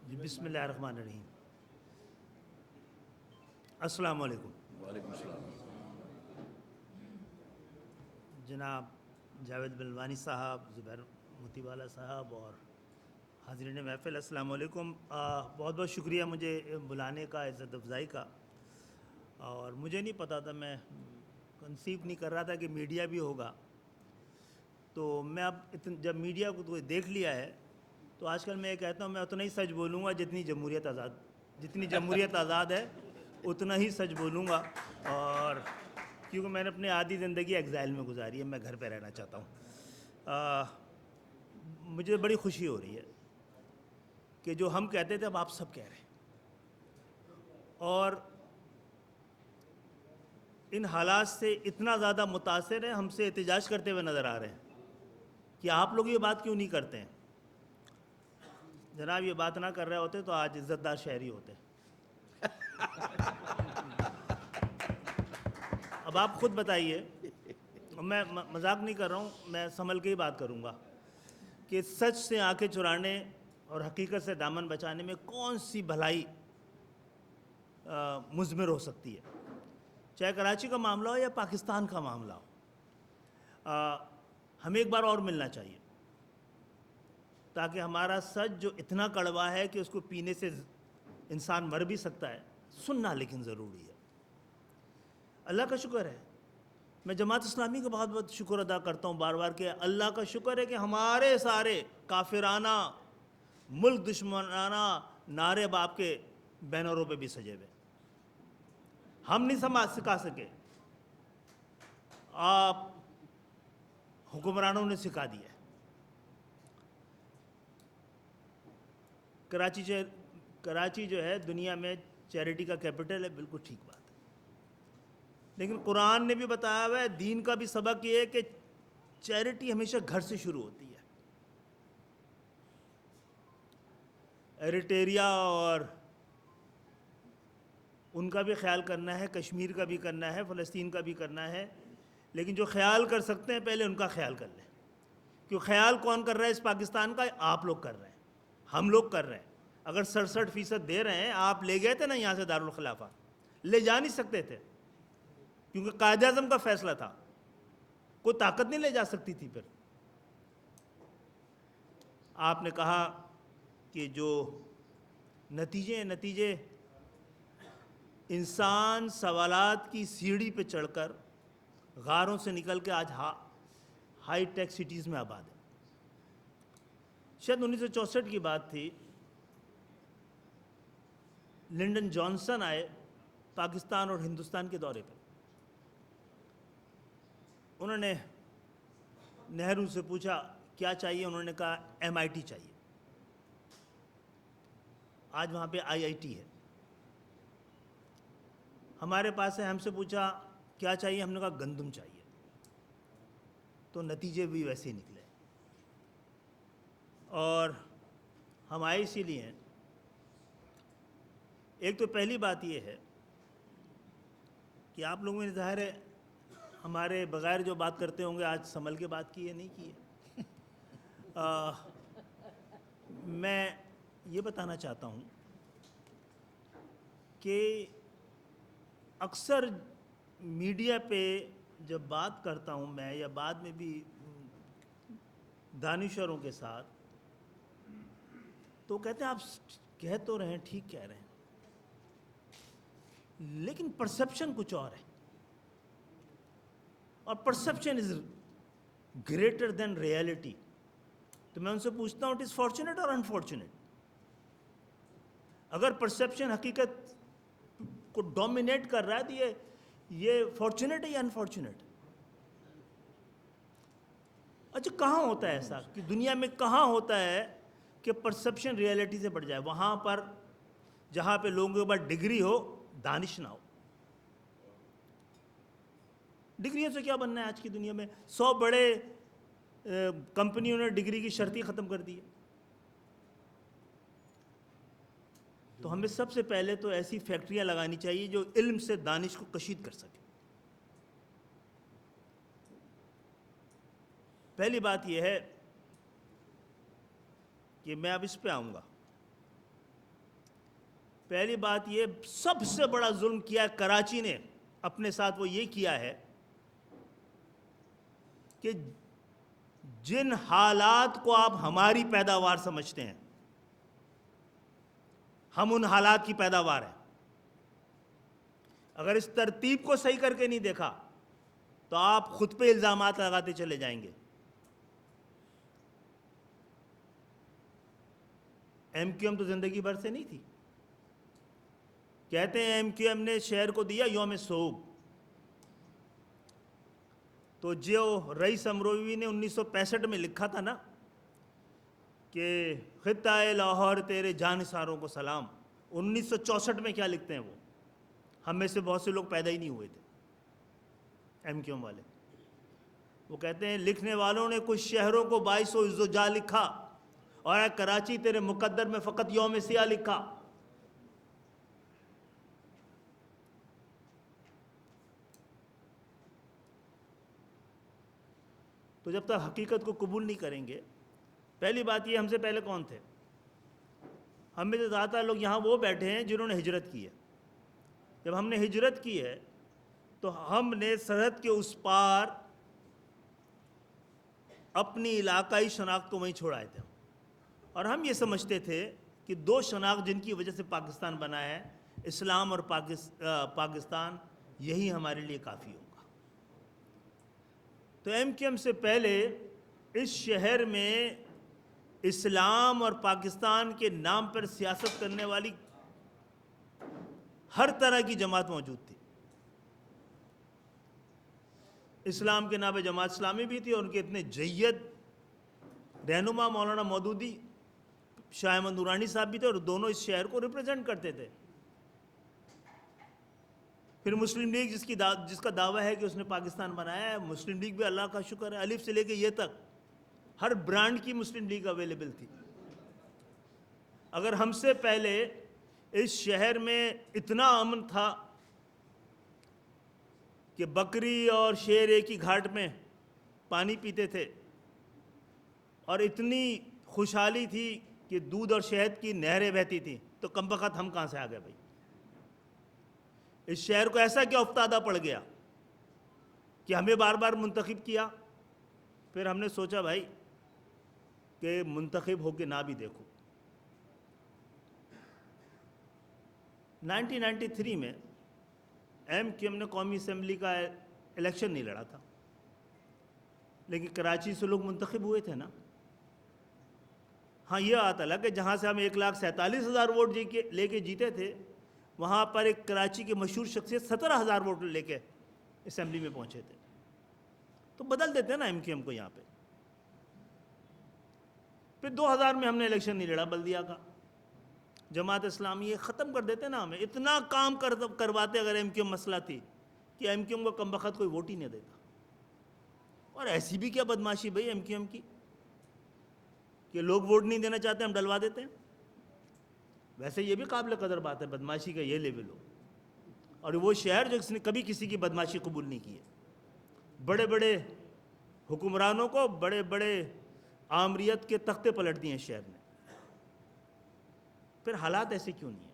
जी बिस्मिल्लाहिर्रहमानिर्रहीम। अस्सलाम वालेकुम। वालेकुम सलाम। जनाब जावेद बिलवानी साहब, ज़ुबैर मोतीवाला साहब और हाज़रीन महफ़िल, अस्सलाम वालेकुम। बहुत बहुत शुक्रिया मुझे बुलाने का, इज़्ज़त अफ़ज़ाई का। और मुझे नहीं पता था, मैं कंसीव नहीं कर रहा था कि मीडिया भी होगा। तो मैं अब जब मीडिया को तो देख लिया है, तो आजकल मैं ये कहता हूँ मैं उतना ही सच बोलूँगा जितनी जमहूरियत आज़ाद है उतना ही सच बोलूँगा। और क्योंकि मैंने अपनी आधी ज़िंदगी एग्ज़ाइल में गुजारी है, मैं घर पे रहना चाहता हूँ। मुझे बड़ी खुशी हो रही है कि जो हम कहते थे अब आप सब कह रहे हैं, और इन हालात से इतना ज़्यादा मुतासिर है, हमसे एहतजाज करते हुए नज़र आ रहे हैं कि आप लोग ये बात क्यों नहीं करते हैं। जनाब ये बात ना कर रहे होते तो आज इज़्ज़तदार शहरी होते। अब आप खुद बताइए, मैं मजाक नहीं कर रहा हूँ, मैं संभल के ही बात करूँगा कि सच से आंखें चुराने और हकीकत से दामन बचाने में कौन सी भलाई मुज़मिर हो सकती है, चाहे कराची का मामला हो या पाकिस्तान का मामला हो। हमें एक बार और मिलना चाहिए ताकि हमारा सच जो इतना कड़वा है कि उसको पीने से इंसान मर भी सकता है, सुनना लेकिन ज़रूरी है। अल्लाह का शुक्र है, मैं जमात इस्लामी का बहुत बहुत शुक्र अदा करता हूँ बार बार कि अल्लाह का शुक्र है कि हमारे सारे काफिराना, मुल्क दुश्मनाना नारे बाप के बैनरों पे भी सजे हुए। हम नहीं समाज सिखा सके, आप हुक्मरानों ने सिखा दिया है। कराची जो है दुनिया में चैरिटी का कैपिटल है, बिल्कुल ठीक बात है। लेकिन कुरान ने भी बताया हुआ है, दीन का भी सबक ये है कि चैरिटी हमेशा घर से शुरू होती है। एरिटेरिया और उनका भी ख्याल करना है, कश्मीर का भी करना है, फ़लस्तीन का भी करना है, लेकिन जो ख्याल कर सकते हैं पहले उनका ख्याल कर लें। क्यों ख्याल कौन कर रहा है इस पाकिस्तान का? आप लोग कर रहे हैं, हम लोग कर रहे हैं। अगर 67% दे रहे हैं, आप ले गए थे ना यहाँ से दारुल खिलाफा, ले जा नहीं सकते थे क्योंकि कायदे आज़म का फैसला था, कोई ताकत नहीं ले जा सकती थी। फिर आपने कहा कि जो नतीजे इंसान सवालात की सीढ़ी पे चढ़कर गारों से निकल के आज हाई टेक सिटीज़ में आबाद है। शायद 1964 की बात थी, लिंडन जॉनसन आए पाकिस्तान और हिंदुस्तान के दौरे पर। उन्होंने नेहरू से पूछा क्या चाहिए, उन्होंने कहा MIT चाहिए। आज वहाँ पे IIT है। हमारे पास है, हमसे पूछा क्या चाहिए, हमने कहा गंदम चाहिए। तो नतीजे भी वैसे ही निकले। और हम आए इसीलिए हैं, एक तो पहली बात यह है कि आप लोगों ने ज़ाहिर है हमारे बग़ैर जो बात करते होंगे आज संभल के बात की है, नहीं की है। मैं ये बताना चाहता हूँ कि अक्सर मीडिया पे जब बात करता हूँ मैं, या बाद में भी दानिशवरों के साथ, तो कहते हैं आप कह तो रहे हैं, ठीक कह रहे हैं, लेकिन परसेप्शन कुछ और है, और perception is greater than reality. तो मैं उनसे पूछता हूँ इट इज़ फॉर्चुनेट और अनफॉर्चुनेट? अगर परसेप्शन हकीकत को डोमिनेट कर रहा है तो ये फॉर्चुनेट है या अनफॉर्चुनेट? अच्छा, कहाँ होता है ऐसा कि दुनिया में कहाँ होता है कि परसेप्शन रियलिटी से बढ़ जाए? वहाँ पर जहाँ पे लोगों के पास डिग्री हो, दानिश ना हो। डिग्रियों से क्या बनना है आज की दुनिया में? 100 बड़े कंपनियों ने डिग्री की शर्त ही ख़त्म कर दी है। तो हमें सबसे पहले तो ऐसी फैक्ट्रियाँ लगानी चाहिए जो इल्म से दानिश को कशीद कर सके। पहली बात यह है कि मैं अब इस पे आऊँगा पहली बात ये, सबसे बड़ा जुल्म किया है कराची ने अपने साथ, वो ये किया है कि जिन हालात को आप हमारी पैदावार समझते हैं, हम उन हालात की पैदावार हैं। अगर इस तरतीब को सही करके नहीं देखा तो आप खुद पे इल्ज़ामात लगाते चले जाएंगे। एमक्यूएम तो ज़िंदगी भर से नहीं थी। कहते हैं एमक्यूएम ने शहर को दिया यौम सोब। तो जो रईस अमरोवी ने 1965 में लिखा था ना कि खित्ता-ए लाहौर तेरे जानिसारों को सलाम, 1964 में क्या लिखते हैं वो? हम में से बहुत से लोग पैदा ही नहीं हुए थे एमक्यूएम वाले। वो कहते हैं लिखने वालों ने कुछ शहरों को 2200 इज़्ज़ोजा लिखा और कराची तेरे मुकद्दर में फ़कत यौम सिया लिखा। तो जब तक हकीकत को कबूल नहीं करेंगे, पहली बात ये, हमसे पहले कौन थे? हम में से ज़्यादातर लोग यहाँ वो बैठे हैं जिन्होंने हिजरत की है। जब हमने हिजरत की है तो हमने सरहद के उस पार अपनी इलाकाई शनाख्त को वहीं छोड़ाए थे, और हम ये समझते थे कि दो शनाख्त जिनकी वजह से पाकिस्तान बना है, इस्लाम और पाकिस्तान, यही हमारे लिए काफ़ी होगा। तो एमक्यूएम से पहले इस शहर में इस्लाम और पाकिस्तान के नाम पर सियासत करने वाली हर तरह की जमात मौजूद थी। इस्लाम के नाम पे जमात इस्लामी भी थी, और उनके इतने जय्यद रहनुमा मौलाना मौदूदी, शाह अहमद नूरानी साहब भी थे, और दोनों इस शहर को रिप्रेजेंट करते थे। फिर मुस्लिम लीग जिसका दावा है कि उसने पाकिस्तान बनाया है, मुस्लिम लीग भी अल्लाह का शुक्र है अलिफ से लेके ये तक हर ब्रांड की मुस्लिम लीग अवेलेबल थी। अगर हमसे पहले इस शहर में इतना अमन था कि बकरी और शेर एक ही घाट में पानी पीते थे, और इतनी खुशहाली थी कि दूध और शहद की नहरें बहती थीं, तो कमबख्त हम कहाँ से आ गए भाई? इस शहर को ऐसा क्या उफ्तादा पड़ गया कि हमें बार बार मुंतखब किया? फिर हमने सोचा भाई कि मुंतखब होके ना भी देखो। 1993 में एमक्यूएम ने कौमी असम्बली का इलेक्शन नहीं लड़ा था, लेकिन कराची से लोग मुंतखब हुए थे ना। हाँ, यह आता लगा कि जहाँ से हम 1,47,000 वोट लेके जीते थे, वहाँ पर एक कराची के मशहूर शख्सियत 17,000 वोट लेके असम्बली में पहुँचे थे। तो बदल देते हैं ना एमक्यूएम को यहाँ पे। फिर 2000 में हमने इलेक्शन नहीं लड़ा बल्दिया का, जमात इस्लामी, ये ख़त्म कर देते ना हमें। इतना काम करवाते अगर एमक्यूएम मसला थी कि एमक्यूएम को कमबख्त कोई वोट ही नहीं देता। और ऐसी भी क्या बदमाशी भाई एमक्यूएम की कि लोग वोट नहीं देना चाहते, हम डलवा देते हैं। वैसे ये भी काबिल कदर बात है, बदमाशी का ये लेवल हो। और वो शहर जो किसने कभी किसी की बदमाशी कबूल नहीं की है, बड़े बड़े हुक्मरानों को बड़े बड़े आमरीत के तख्ते पलट दिए शहर ने। फिर हालात ऐसे क्यों नहीं है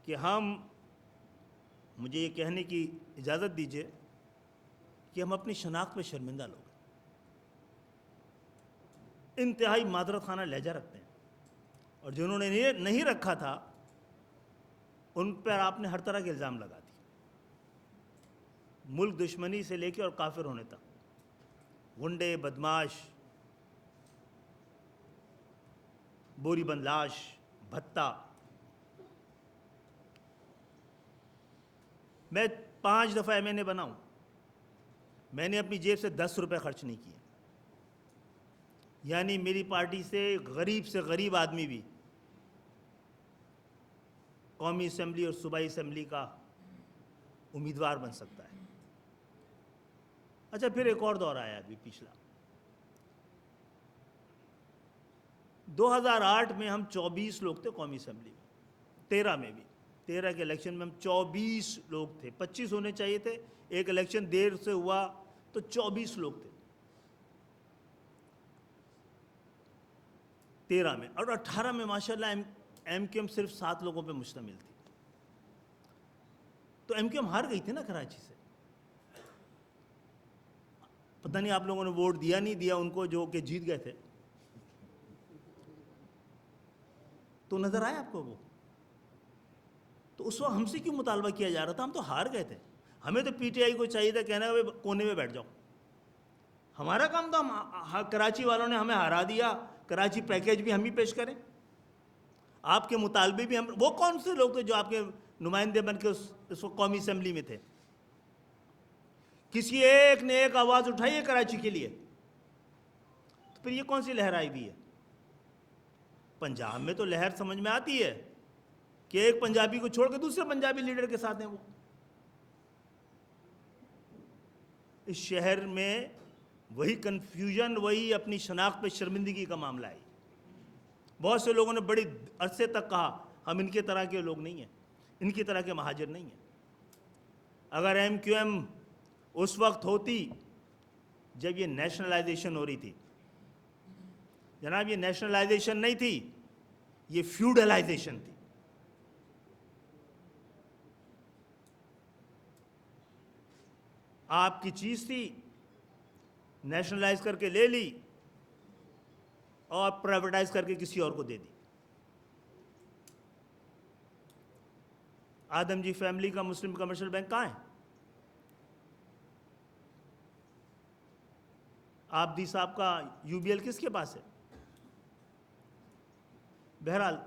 कि मुझे ये कहने की इजाज़त दीजिए कि हम अपनी शनाख्त पे शर्मिंदा लोग हैं, इंतहाई मादरत खाना लहजा रखते हैं, और जिन्होंने नहीं रखा था उन पर आपने हर तरह के इल्ज़ाम लगा दिए, मुल्क दुश्मनी से लेकर और काफिर होने तक, गुंडे, बदमाश, बोरी बंदलाश, भत्ता। मैं 5 दफ़ा MNA बना हूँ, मैंने अपनी जेब से 10 रुपये खर्च नहीं किए। यानी मेरी पार्टी से गरीब आदमी भी कौमी असम्बली और सूबाई असम्बली का उम्मीदवार बन सकता है। अच्छा, फिर एक और दौर आया अभी पिछला 2008 में हम 24 लोग थे कौमी असम्बली में, 13 में भी, 13 के इलेक्शन में हम 24 लोग थे। 25 होने चाहिए थे, एक इलेक्शन देर से हुआ तो 24 लोग थे 13 में। और 18 में माशाल्लाह एमक्यूएम सिर्फ 7 लोगों पे मुश्तमिल थी। तो एमक्यूएम हार गई थी ना कराची से। पता नहीं आप लोगों ने वोट दिया नहीं दिया उनको, जो कि जीत गए थे। तो नजर आया आपको वो? तो उस वक्त हमसे क्यों मुतालबा किया जा रहा था? हम तो हार गए थे। हमें तो पीटीआई को चाहिए था कहना भाई कोने में बैठ जाओ। हमारा काम तो कराची वालों ने हमें हरा दिया, कराची पैकेज भी हम ही पेश करें, आपके मुतालबे भी हम। वो कौन से लोग थे जो आपके नुमाइंदे बन के उस कौमी असम्बली में थे? किसी एक ने एक आवाज़ उठाई है कराची के लिए? तो फिर ये कौन सी लहर आई हुई है? पंजाब में तो लहर समझ में आती है कि एक पंजाबी को छोड़ के दूसरे पंजाबी लीडर के साथ हैं वो। इस शहर में वही कन्फ्यूजन, वही अपनी शनाख्त पे शर्मिंदगी का मामला है। बहुत से लोगों ने बड़ी अरसे तक कहा हम इनके तरह के लोग नहीं हैं, इनकी तरह के महाजिर नहीं हैं। अगर एमक्यूएम उस वक्त होती जब ये नेशनलाइजेशन हो रही थी, जनाब ये नेशनलाइजेशन नहीं थी, ये फ्यूडलाइजेशन थी। आपकी चीज थी, नेशनलाइज करके ले ली और प्राइवेटाइज करके किसी और को दे दी। आदमजी फैमिली का मुस्लिम कमर्शियल बैंक कहाँ है? आबदी साहब का यूबीएल किसके पास है? बहरहाल